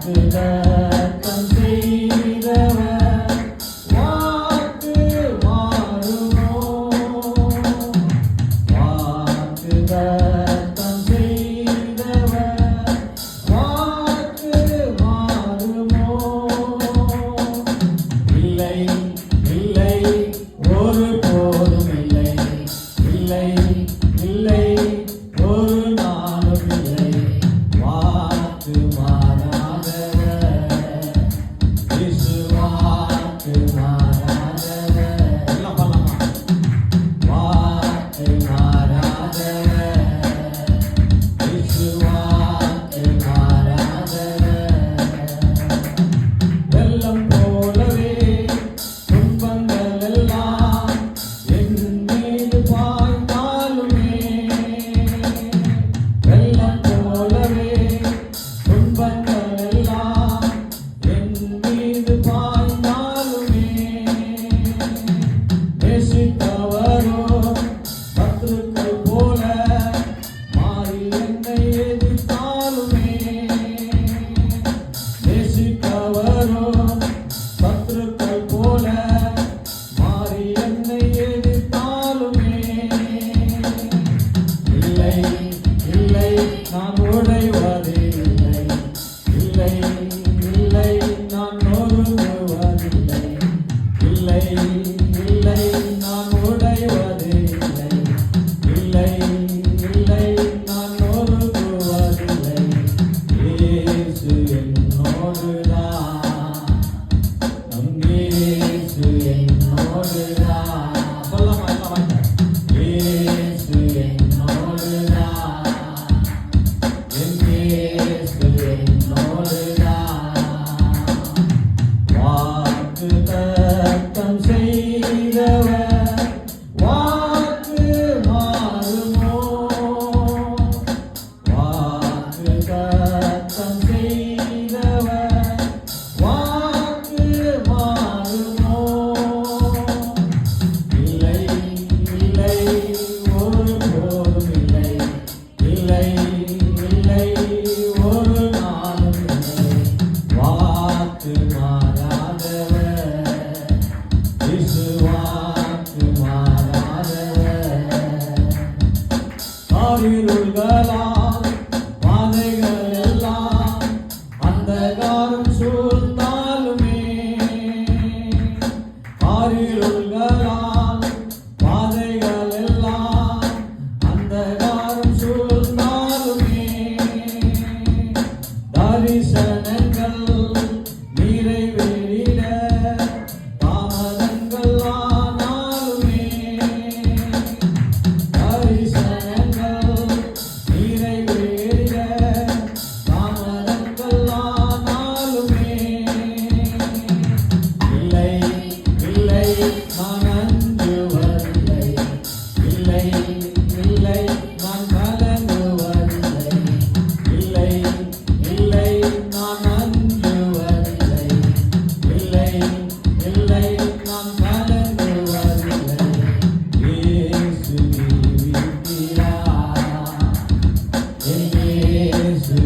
வாக்குத்தத்தம் செய்தவர் வாக்கு மாறுமோ? வாக்குத்தத்தம் செய்தவர் வாக்கு மாறுமோ? இல்லை இல்லை ஒருபோதும் இல்லை இல்லை இல்லை ஒரு நாளும் இல்லை. வாக்கு மாறாதவர் இயேசு வாக்கு மாறாதவர். எல்லாம் பண்ணலாமா? வாக்கு மாறாதவர் இயேசு வாக்கு மாறாதவர். வெள்ளம் போலவே துன்பங்கள் எல்லாம் என் மீது பாய்ந்தாலுமே, வெள்ளம் போலவே துன்பங்கள் எல்லாம் என் மீது பாய்ந்தாலுமே, நேசித்தவரோ சத்துருக்கள் போல மாறி என்னை எதிர்த்தாலுமே, நேசித்தவரோ சத்துருக்கள் போல மாறி என்னை எதிர்த்தாலுமே, இல்லை இல்லை நான் உடைவதே இல்லை இல்லை இல்லை நான் நொறுங்குவதில்லை இல்லை இல்லை நான் உடைவதே இல்லை இல்லை இல்லை நான் நொறுங்குவதில்லை. இயேசு என்னோடுதான், நம் இயேசு என்னோடுதான். சொல்லலாமா? எல்லாம் வாங்க. இயேசு என்னோடுதான், என் இயேசு என்னோடுதான். வாக்குத்தத்தம் செய்தவர் வாக்கு மாறுமோ? வாக்குத்தத்தம் செய்தவர் வாக்கு மாறுமோ? இல்லை இல்லை ஒருபோதும் இல்லை இல்லை இல்லை ஒரு நாளும் இல்லை. வாக்கு மாறாதவர் இயேசு வாக்கு மாறாதவர். காரிருள்களால் பாதைகள் எல்லாம் அந்தகாரம் சூழ்ந்தாலுமே, காரிருள்களால் பாதைகள் எல்லாம் அந்தகாரம் சூழ்ந்தாலுமே, தரிசனங்கள் நிறைவேறிட தாமதங்கள் ஆனாலுமே, தரிசனங்கள் நிறைவேறிட தாமதங்கள் ஆனாலுமே, இல்லை இல்லை நான் அஞ்சுவதில்லை இல்லை இல்லை நான் கலங்குவதில்லை இல்லை இல்லை நான் அஞ்சுவதில்லை இல்லை இல்லை நான் கலங்குவதில்லை. இயேசு இருக்கிறார், என் இயேசு